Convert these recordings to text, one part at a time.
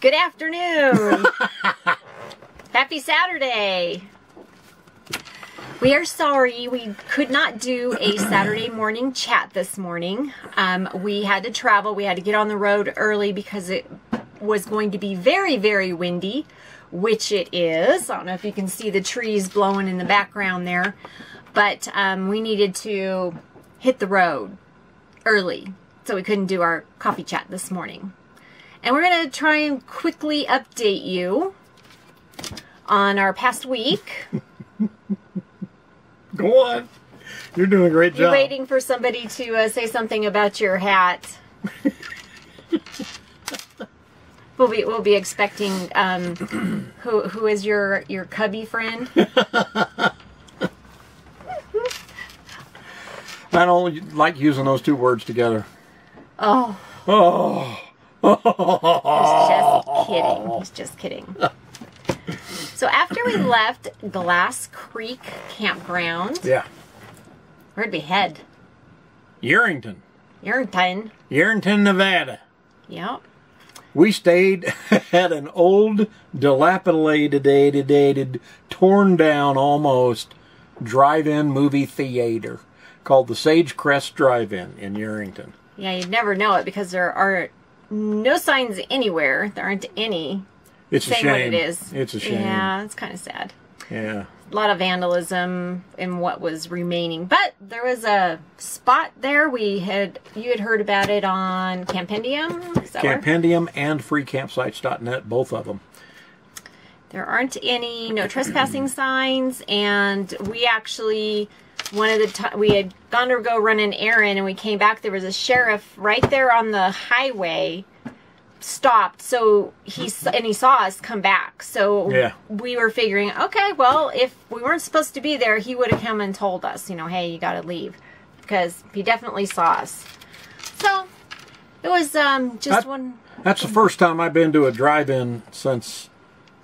Good afternoon. Happy Saturday. We are sorry we could not do a Saturday morning chat this morning. We had to travel. We had to get on the road early because it was going to be very, very windy, which it is. I don't know if you can see the trees blowing in the background there, but we needed to hit the road early, so we couldn't do our coffee chat this morning. And we're going to try and quickly update you on our past week. Go on. You're doing a great job. You're waiting for somebody to say something about your hat. We'll be expecting who is your cubby friend? I don't like using those two words together. Oh. Oh. He's just kidding. So after we left Glass Creek Campground, Yeah. where'd we head? Yerington, Nevada. Yep. We stayed at an old, dilapidated, torn down almost drive-in movie theater called the Sagecrest Drive-In in Yerington. Yeah, you'd never know it because there are no signs anywhere. There aren't any. It's a saying shame. What it is. It's a shame. Yeah, it's kind of sad. Yeah. A lot of vandalism in what was remaining, but there was a spot there. You had heard about it on Campendium. Is that Campendium and freecampsites.net, both of them. There aren't any no trespassing signs, and we actually we had gone to go run an errand, and we came back. There was a sheriff right there on the highway, stopped, so he saw us come back. So yeah, we were figuring, okay, well, if we weren't supposed to be there, he would have come and told us, hey, you got to leave, because he definitely saw us. So it was one. That's the first time I've been to a drive-in since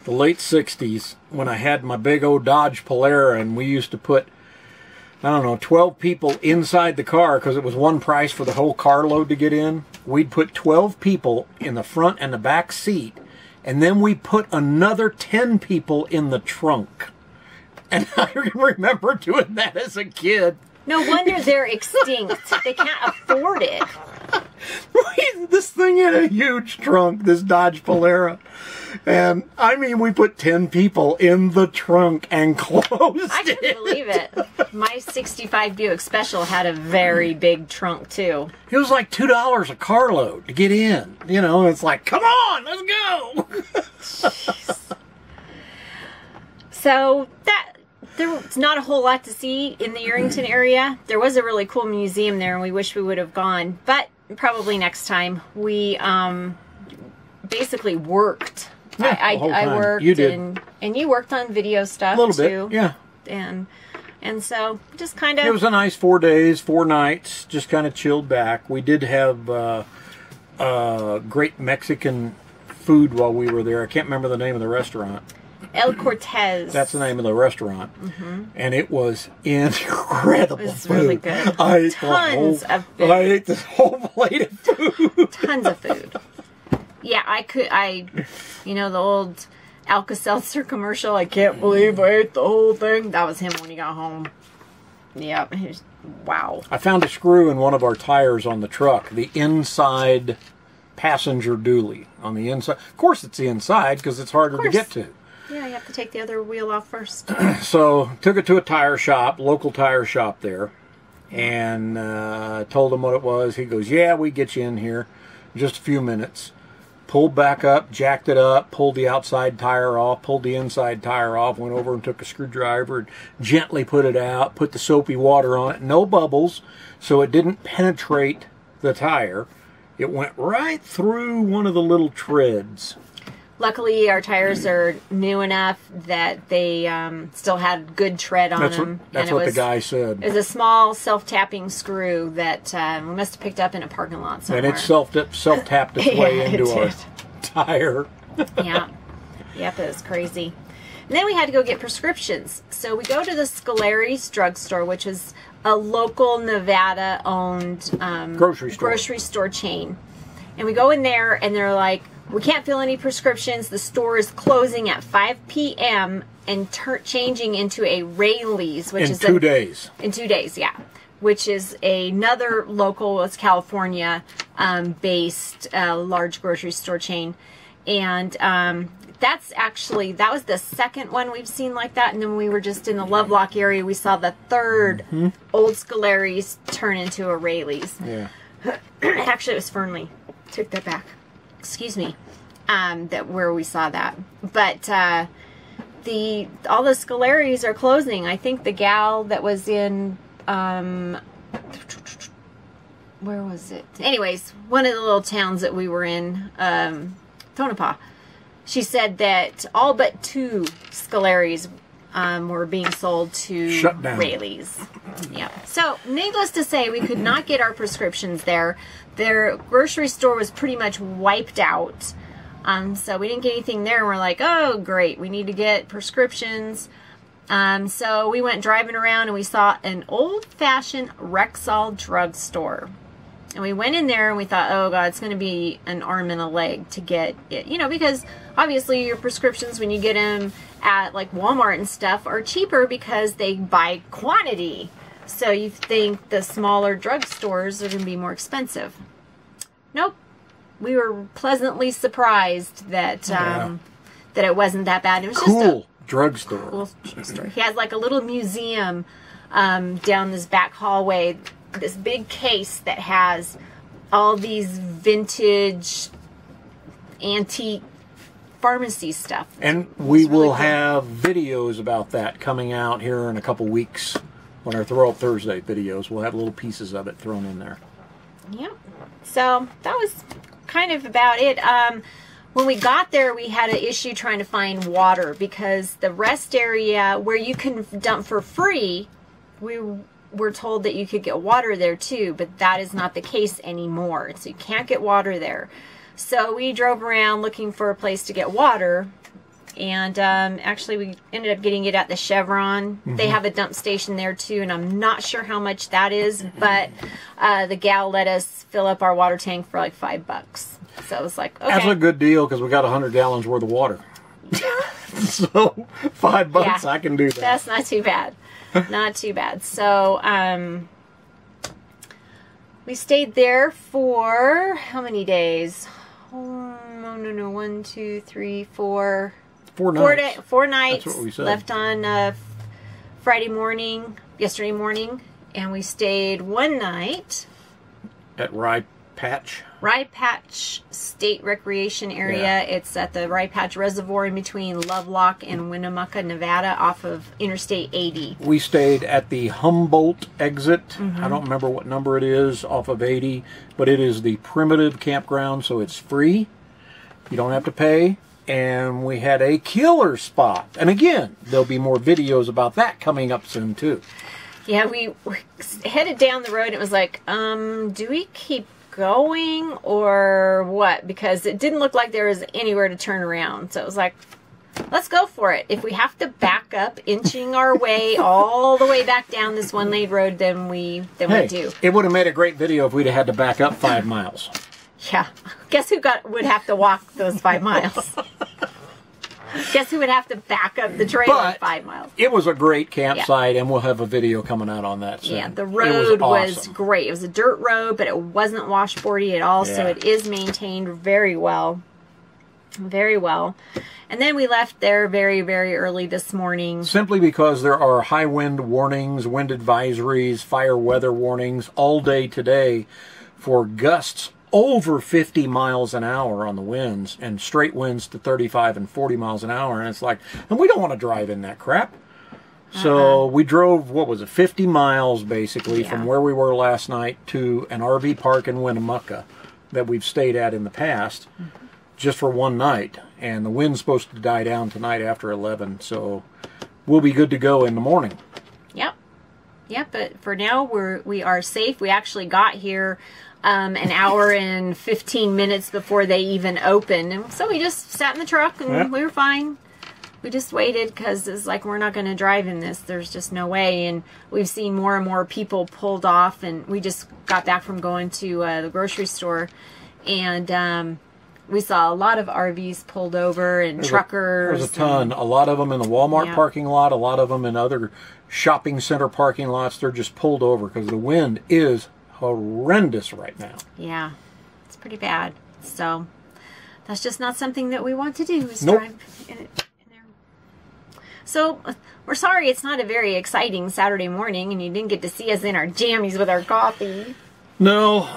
the late 60s when I had my big old Dodge Polara, and we used to put, 12 people inside the car because it was one price for the whole carload to get in. We'd put 12 people in the front and the back seat, and then we put another 10 people in the trunk. And I remember doing that as a kid. No wonder they're extinct. They can't afford it. This thing had a huge trunk, this Dodge Polara. And, we put 10 people in the trunk and closed I couldn't believe it. My 65 Buick Special had a very big trunk, too. It was like $2 a carload to get in. It's like, come on, let's go. Jeez. So, there's not a whole lot to see in the Yerington area. There was a really cool museum there, and we wish we would have gone. But probably next time. We basically worked. Yeah, I worked. You did. And you worked on video stuff, a little too. bit, yeah. And so, just kind of... It was a nice 4 days, 4 nights, just kind of chilled back. We did have great Mexican food while we were there. I can't remember the name of the restaurant. El Cortez. That's the name of the restaurant. Mm-hmm. And it was incredible food. It was really good. I ate this whole plate of food. Tons of food. Yeah, the old Alka-Seltzer commercial, I can't believe I ate the whole thing. That was him when he got home. Yeah, wow. I found a screw in one of our tires on the truck, the inside passenger dually on the inside. Of course it's the inside because it's harder to get to. Yeah, you have to take the other wheel off first. So, took it to a tire shop, local tire shop there, and told him what it was. He goes, yeah, we get you in here in just a few minutes. Pulled back up, jacked it up, pulled the outside tire off, pulled the inside tire off, went over and took a screwdriver and gently put it out, put the soapy water on it, no bubbles, so it didn't penetrate the tire. It went right through one of the little treads. Luckily, our tires are new enough that they still had good tread on them. That's what the guy said. It was a small self-tapping screw that we must have picked up in a parking lot somewhere. And it self-tapped its way into our tire. Yeah. Yep, it was crazy. And then we had to go get prescriptions. So we go to the Scolari's drugstore, which is a local Nevada-owned grocery store chain. And we go in there, and they're like, we can't fill any prescriptions. The store is closing at 5 p.m. and changing into a Raley's, which is in 2 days. In 2 days, yeah. Which is another local, it's California based large grocery store chain. And that was the second one we've seen like that. And then we were just in the Lovelock area, we saw the third Old Scolari's turn into a Raley's. Yeah. Actually, it was Fernley. Took that back. Excuse me. Where we saw that. But all the Scolari's are closing. I think the gal that was in where was it? Anyways, one of the little towns that we were in, Tonopah. She said that all but 2 Scolari's were being sold to shut down. Raley's. Yeah. So, needless to say, we could not get our prescriptions there. Their grocery store was pretty much wiped out. So we didn't get anything there. And we're like, oh, great. We need to get prescriptions. So we went driving around and we saw an old-fashioned Rexall drugstore. And we went in there and we thought, oh, God, it's going to be an arm and a leg to get it. You know, because obviously your prescriptions, when you get them at like Walmart and stuff, are cheaper because they buy quantity. So you think the smaller drugstores are going to be more expensive. Nope. We were pleasantly surprised that that it wasn't that bad. It was cool. Just a drugstore. cool drugstore. He has like a little museum down this back hallway. This big case that has all these vintage, antique pharmacy stuff. And we will have videos about that coming out here in a couple weeks. On our Throw Up Thursday videos, we'll have little pieces of it thrown in there. Yep. So that was kind of about it. When we got there, we had an issue trying to find water because the rest area where you can dump for free, we were told that you could get water there too, but that is not the case anymore. So you can't get water there. So we drove around looking for a place to get water. And actually, we ended up getting it at the Chevron. They have a dump station there, too, and I'm not sure how much that is. But the gal let us fill up our water tank for like $5. So I was like, okay. That's a good deal because we got 100 gallons worth of water. So $5, yeah, I can do that. That's not too bad. Not too bad. So we stayed there for how many days? Oh, no. 1, 2, 3, 4... 4 nights. 4 nights. That's what we said. Left on yesterday morning, and we stayed 1 night at Rye Patch State Recreation Area. Yeah. It's at the Rye Patch Reservoir in between Lovelock and Winnemucca, Nevada, off of Interstate 80. We stayed at the Humboldt exit. I don't remember what number it is off of 80, but it is the primitive campground, so it's free. You don't have to pay. And we had a killer spot. And again, there'll be more videos about that coming up soon, too. Yeah, we headed down the road, and it was like, do we keep going or what? Because it didn't look like there was anywhere to turn around. So it was like, let's go for it. If we have to back up, inching our way all the way back down this one-lane road, then we do. It would have made a great video if we'd have had to back up 5 miles. Yeah. Guess who would have to walk those 5 miles? Guess who would have to back up the trail 5 miles? It was a great campsite, and we'll have a video coming out on that soon. Yeah, the road was awesome. Great. It was a dirt road, but it wasn't washboardy at all, so it is maintained very well. Very well. And then we left there very, very early this morning. Simply because there are high wind warnings, wind advisories, fire weather warnings all day today for gusts over 50 miles an hour on the winds and straight winds to 35 and 40 miles an hour. And it's like, and we don't want to drive in that crap. So we drove, 50 miles basically from where we were last night to an RV park in Winnemucca that we've stayed at in the past just for 1 night. And the wind's supposed to die down tonight after 11. So we'll be good to go in the morning. Yep. Yep. But for now, we are safe. We actually got here an hour and 15 minutes before they even opened. And so we just sat in the truck and we were fine. We just waited because it's like, we're not going to drive in this. There's just no way. And we've seen more and more people pulled off. And we just got back from going to the grocery store. And We saw a lot of RVs pulled over and truckers. There's a ton. A lot of them in the Walmart parking lot. A lot of them in other shopping center parking lots. They're just pulled over because the wind is horrendous right now. Yeah, it's pretty bad. So that's just not something that we want to do. Is Nope. Drive in there. So we're sorry it's not a very exciting Saturday morning, and you didn't get to see us in our jammies with our coffee. No,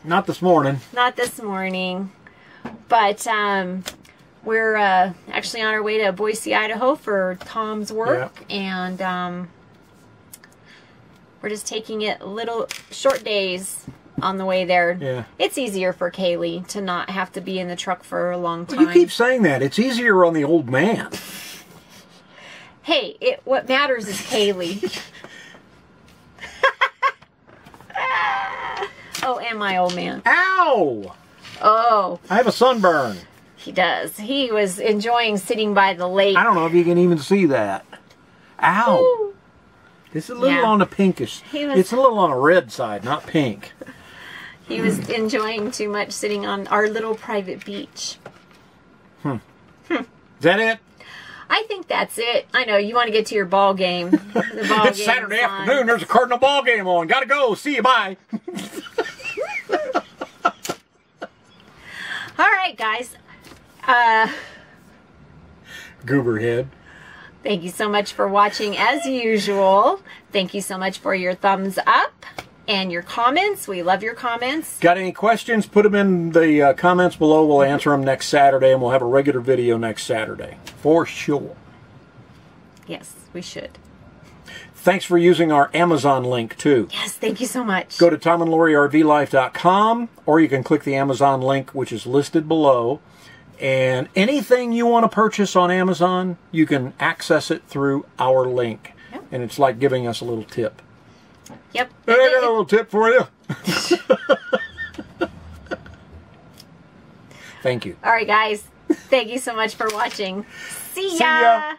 not this morning. Not this morning, but we're actually on our way to Boise, Idaho for Tom's work, and we're just taking it little short days on the way there. Yeah. It's easier for Kaylee to not have to be in the truck for a long time. Well, you keep saying that. It's easier on the old man. Hey, what matters is Kaylee. Oh, and my old man. Ow! Oh, I have a sunburn. he does. He was enjoying sitting by the lake. I don't know if you can even see that. Ow! Ooh. It's a little on the pinkish. It's a little on the red side, not pink. He was enjoying too much sitting on our little private beach. Is that it? I think that's it. I know, you want to get to your ball game. The ball It's game's Saturday on. afternoon. There's a Cardinal ball game on. Gotta go. See you. Bye. All right, guys. Gooberhead. Thank you so much for watching as usual. Thank you so much for your thumbs up and your comments. We love your comments. Got any questions? Put them in the comments below. We'll answer them next Saturday, and we'll have a regular video next Saturday. For sure. Yes, we should. Thanks for using our Amazon link, too. Yes, thank you so much. Go to TomandLoriRVLife.com, or you can click the Amazon link, which is listed below. And anything you want to purchase on Amazon, you can access it through our link. Yep. And it's like giving us a little tip. Yep. I got a little tip for you. Thank you. All right, guys. Thank you so much for watching. See ya. See ya.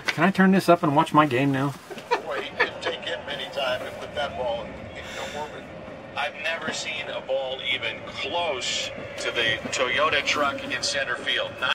Can I turn this up and watch my game now? Well, he could take it many times and put that ball in orbit. I've never seen a ball even close to the Toyota truck in center field.